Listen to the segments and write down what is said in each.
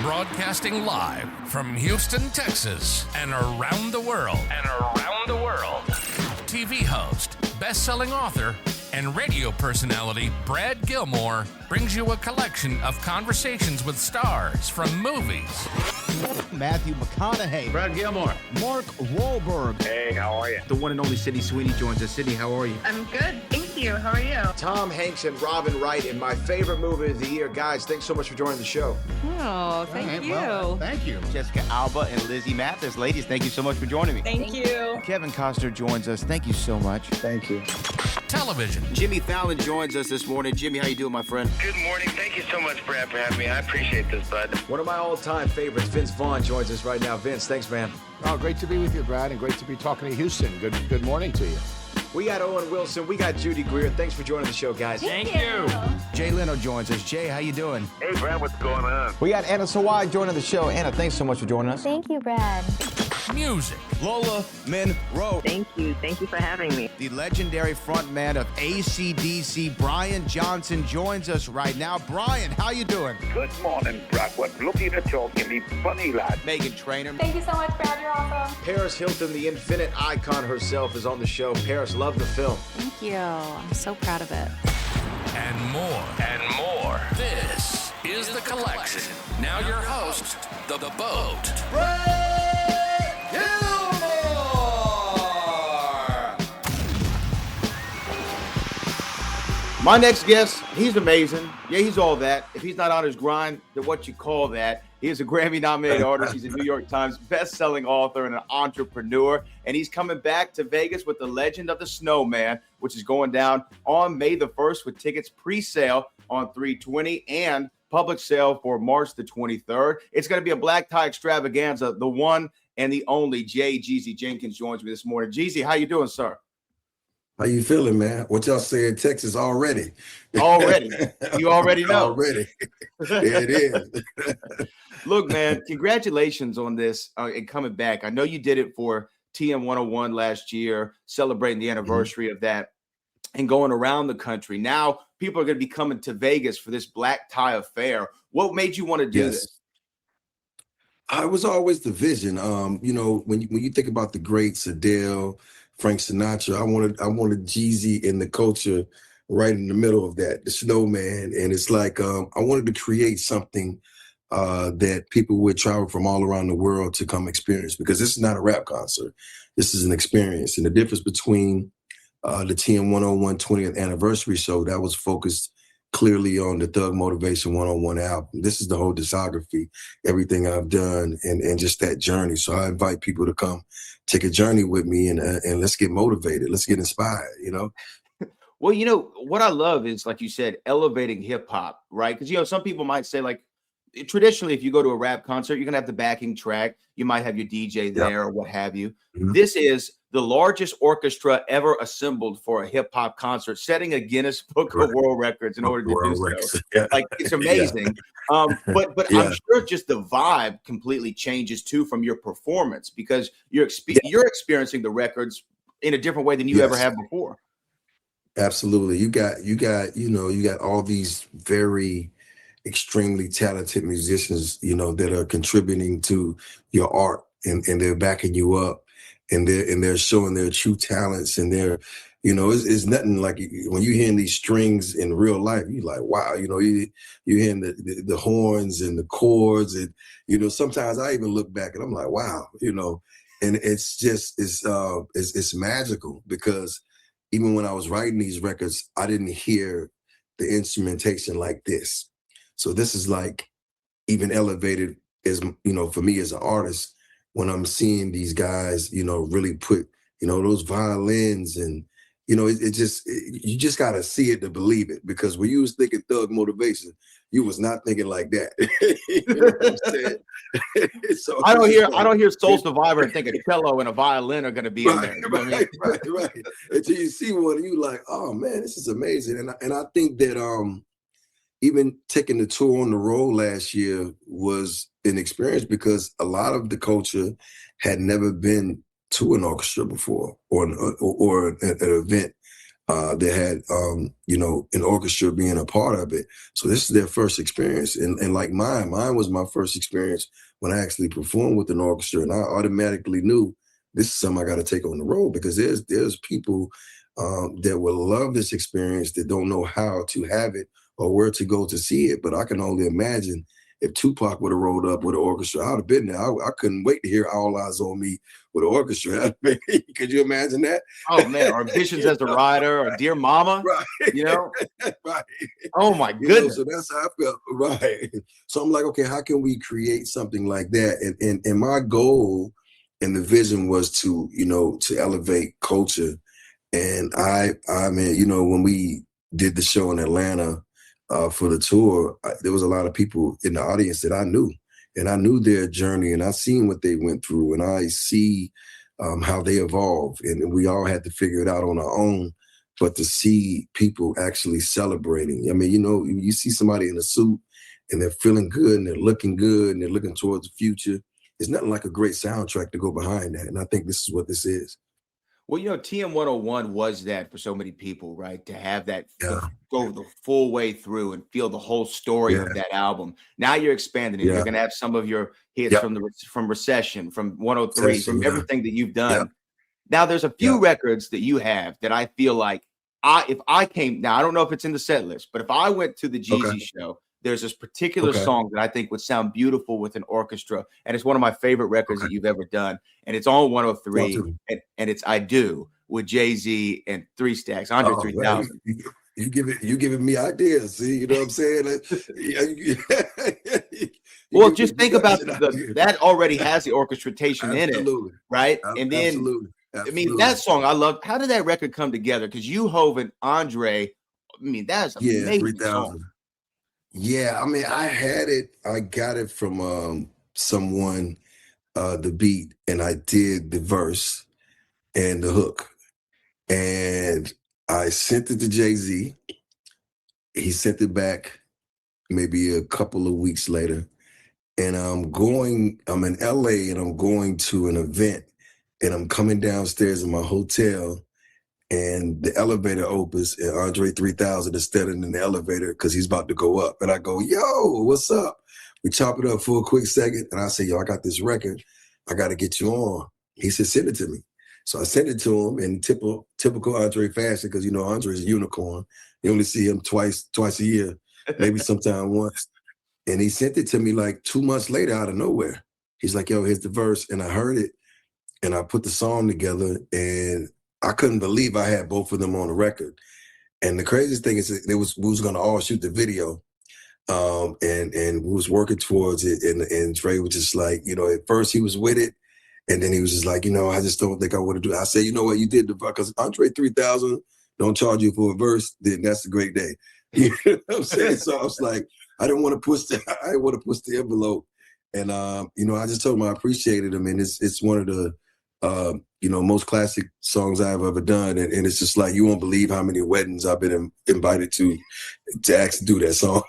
Broadcasting live from Houston, Texas, and around the world. TV host, best-selling author, and radio personality Brad Gilmore brings you a collection of conversations with stars from movies. Matthew McConaughey. Brad Gilmore. Mark Wahlberg. Hey, how are you? The one and only Sydney Sweeney joins us. Sydney, how are you? I'm good, thank you. How are you? Tom Hanks and Robin Wright in my favorite movie of the year. Guys, thanks so much for joining the show. Oh, thank you. Well, thank you. Jessica Alba and Lizzie Mathis. Ladies, thank you so much for joining me. Thank you. Kevin Costner joins us. Thank you so much. Thank you. Television. Jimmy Fallon joins us this morning. Jimmy, how you doing, my friend? Good morning. Thank you so much, Brad, for having me. I appreciate this, bud. One of my all-time favorites, Vince Vaughn, joins us right now. Vince, thanks, man. Oh, great to be with you, Brad, and great to be talking to Houston. Good morning to you. We got Owen Wilson. We got Judy Greer. Thanks for joining the show, guys. Thank you. Jay Leno joins us. Jay, how you doing? Hey, Brad, what's going on? We got Anna Sawai joining the show. Anna, thanks so much for joining us. Thank you, Brad. Music. Lola Monroe. Thank you. Thank you for having me. The legendary frontman of AC/DC, Brian Johnson, joins us right now. Brian, how you doing? Good morning, Brad. What looking to talk to me funny, lad. Megan Trainor. Thank you so much, Brad. You're awesome. Paris Hilton, the infinite icon herself, is on the show. Paris, love the film. Thank you. I'm so proud of it. And more. This is The Collection. Now your host, The Boat. My next guest, he's amazing. Yeah, he's all that. If he's not on his grind, then what you call that? He is a Grammy-nominated artist. He's a New York Times best-selling author and an entrepreneur. And he's coming back to Vegas with The Legend of the Snowman, which is going down on May the 1st with tickets pre-sale on 3/20 and public sale for March the 23rd. It's going to be a black tie extravaganza. The one and the only Jay Jenkins joins me this morning. Jeezy, how you doing, sir? How you feeling, man? What y'all say in Texas already? Already. You already know. Already. Yeah, it is. Look, man, congratulations on this and coming back. I know you did it for TM 101 last year, celebrating the anniversary of that and going around the country. Now people are going to be coming to Vegas for this black tie affair. What made you want to do this? I was always the vision. When you think about the greats, Adele, Frank Sinatra, I wanted Jeezy in the culture right in the middle of that, the Snowman. And it's like I wanted to create something that people would travel from all around the world to come experience, because this is not a rap concert. This is an experience. And the difference between the TM 101 20th anniversary show, that was focused clearly on the Thug Motivation 101 album. This is the whole discography, everything I've done, and just that journey. So I invite people to come take a journey with me and let's get motivated. Let's get inspired, Well, what I love is, like you said, elevating hip hop, right? Because, some people might say, like, traditionally, if you go to a rap concert, you're going to have the backing track. You might have your DJ there or what have you. Mm-hmm. This is the largest orchestra ever assembled for a hip hop concert, setting a Guinness Book of World Records in order to do so. Yeah. Like, it's amazing. Yeah. But I'm sure just the vibe completely changes too from your performance, because you're experiencing the records in a different way than you ever have before. Absolutely. You got all these very extremely talented musicians, that are contributing to your art, and they're backing you up, and they're showing their true talents, and they're, it's nothing like when you're hearing these strings in real life, you're like, wow, you're hearing the horns and the chords, and, sometimes I even look back and I'm like, wow, and it's just, it's magical, because even when I was writing these records, I didn't hear the instrumentation like this. So this is like even elevated as, for me as an artist, when I'm seeing these guys, really put, those violins and, you just got to see it to believe it. Because when you was thinking Thug Motivation, you was not thinking like that. You know what I'm saying? So I don't hear Soul Survivor and think a cello and a violin are going to be in there. Right. Until you see one, you like, oh man, this is amazing. And I think that even taking the tour on the road last year was an experience, because a lot of the culture had never been to an orchestra before, or an event They had, an orchestra being a part of it. So this is their first experience. And like mine was my first experience when I actually performed with an orchestra. And I automatically knew this is something I got to take on the road, because there's people that will love this experience that don't know how to have it or where to go to see it. But I can only imagine if Tupac would have rolled up with an orchestra, I would have been there. I couldn't wait to hear All Eyes on Me with an orchestra. Could you imagine that? Oh man, or Visions as a Rider, or Dear Mama, right? Right. Oh my goodness. So that's how I felt, right? So I'm like, okay, how can we create something like that? And my goal and the vision was to elevate culture. And I mean, when we did the show in Atlanta for the tour, there was a lot of people in the audience that I knew, and I knew their journey, and I seen what they went through, and I see how they evolved, and we all had to figure it out on our own. But to see people actually celebrating, I mean, you see somebody in a suit and they're feeling good and they're looking good and they're looking towards the future. There's nothing like a great soundtrack to go behind that, and I think this is what this is. Well, TM 101 was that for so many people, right? To have that go the full way through and feel the whole story of that album. Now you're expanding it. You're going to have some of your hits from Recession, from 103, from everything that you've done. Now there's a few records that you have that I feel like if I came, now I don't know if it's in the set list, but if I went to the Jeezy show, there's this particular song that I think would sound beautiful with an orchestra. And it's one of my favorite records that you've ever done. And it's on 103. And it's I Do with Jay-Z and 3 Stacks, Andre 3000. You giving me ideas. See, you know what I'm saying? Well, just think about that already has the orchestration in it, right? And then, Absolutely. I mean, that song I love. How did that record come together? Because you, Hov, and Andre, I mean, that's amazing 3,000. song. Yeah, I mean, I got it from someone, the beat, and I did the verse and the hook. And I sent it to Jay-Z. He sent it back maybe a couple of weeks later. And I'm in LA and I'm going to an event, and I'm coming downstairs in my hotel, and the elevator opens, and Andre 3000 is standing in the elevator because he's about to go up. And I go, yo, what's up? We chop it up for a quick second. And I say, yo, I got this record. I got to get you on. He said, send it to me. So I sent it to him in typical Andre fashion, because, Andre's a unicorn. You only see him twice a year, maybe sometime once. And he sent it to me like 2 months later out of nowhere. He's like, yo, here's the verse. And I heard it, and I put the song together, and I couldn't believe I had both of them on the record. And the craziest thing is we was going to all shoot the video, and we was working towards it. And Dre was just like, at first he was with it, and then he was just like, I just don't think I want to do it. I said, you know what, you did the verse, because Andre 3000 don't charge you for a verse, then that's a great day. You know what I'm saying? So I was like, I didn't want to push the envelope. And I just told him I appreciated him, and it's one of the most classic songs I've ever done. And it's just like, you won't believe how many weddings I've been invited to ask to do that song.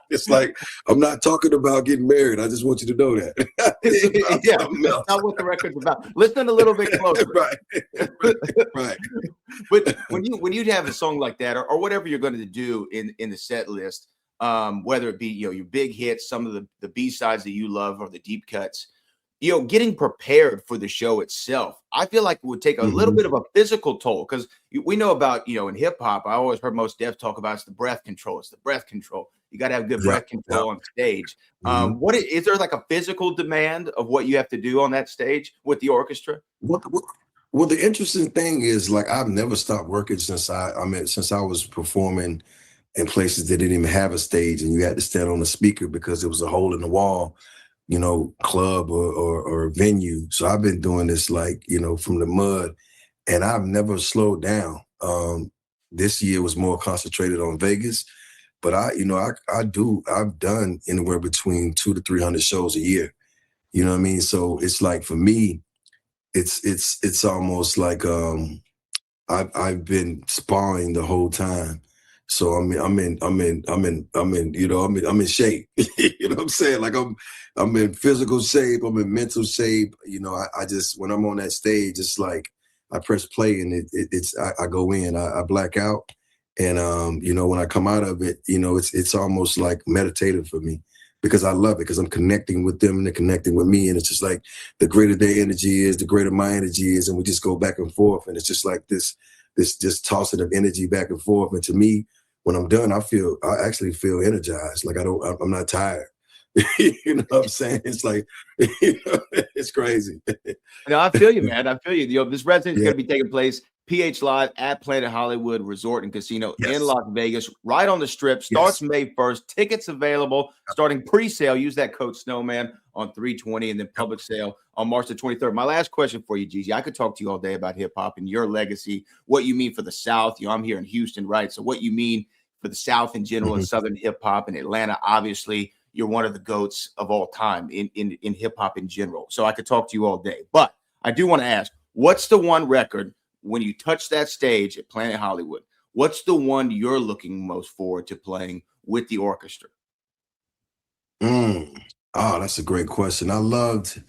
It's like, I'm not talking about getting married. I just want you to know that. That's not what the record's about. Listen a little bit closer. Right. But when you have a song like that, or whatever you're going to do in the set list, whether it be, your big hits, some of the B-sides that you love, or the deep cuts, getting prepared for the show itself, I feel like it would take a little bit of a physical toll, because we know about, in hip hop, I always heard most devs talk about it's the breath control. It's the breath control. You got to have good breath control on stage. What is there like a physical demand of what you have to do on that stage with the orchestra? Well, the interesting thing is, like, I've never stopped working since I was performing in places that didn't even have a stage, and you had to stand on a speaker because there was a hole in the wall, club or venue. So I've been doing this from the mud, and I've never slowed down. This year was more concentrated on Vegas, but I've done anywhere between 200 to 300 shows a year. You know what I mean? So it's like, for me, it's almost like I've been sparring the whole time. So I'm in shape. You know what I'm saying? Like I'm in physical shape, I'm in mental shape. I just, when I'm on that stage, it's like I press play and I go in, I black out. And, you know, when I come out of it, you know, it's almost like meditative for me because I love it because I'm connecting with them and they're connecting with me. And it's just like the greater their energy is, the greater my energy is. And we just go back and forth. And it's just like this tossing of energy back and forth. And to me, when I'm done, I actually feel energized. Like I'm not tired. You know what I'm saying? It's like, you know, it's crazy. No, I feel you, man. I feel you. You know, this residency is going to be taking place PH Live at Planet Hollywood Resort and Casino in Las Vegas, right on the Strip. Starts May 1st. Tickets available starting pre-sale. Use that code Snowman on 320 and then public sale on March the 23rd. My last question for you, Jeezy. I could talk to you all day about hip hop and your legacy, what you mean for the South. You know, I'm here in Houston, right? So what you mean for the South in general and Southern hip hop and Atlanta, obviously. You're one of the GOATs of all time in hip hop in general. So I could talk to you all day. But I do want to ask, what's the one record when you touch that stage at Planet Hollywood? What's the one you're looking most forward to playing with the orchestra? Oh, that's a great question. I loved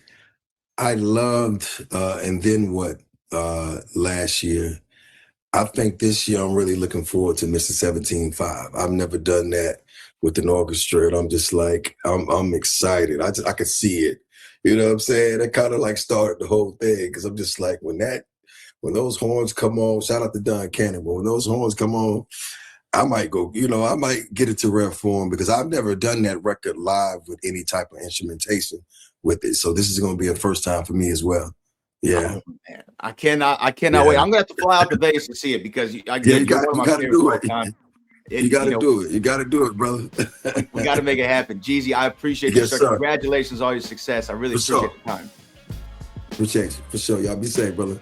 And Then What last year. I think this year I'm really looking forward to Mr. 17.5. I've never done that with an orchestra, and I'm just like, I'm excited. I could see it. You know what I'm saying? That kind of like started the whole thing because I'm just like, when those horns come on, shout out to Don Cannon, but when those horns come on, I might go, you know, I might get it to ref form because I've never done that record live with any type of instrumentation with it. So this is going to be a first time for me as well. Yeah. Oh, man. I cannot wait. I'm gonna have to fly out to Vegas to see it because you got to do it. You got to do it. You got to do it, brother. We got to make it happen. Jeezy, I appreciate you, sir. Congratulations on all your success. I really appreciate the time. Appreciate you. For sure. Y'all be safe, brother.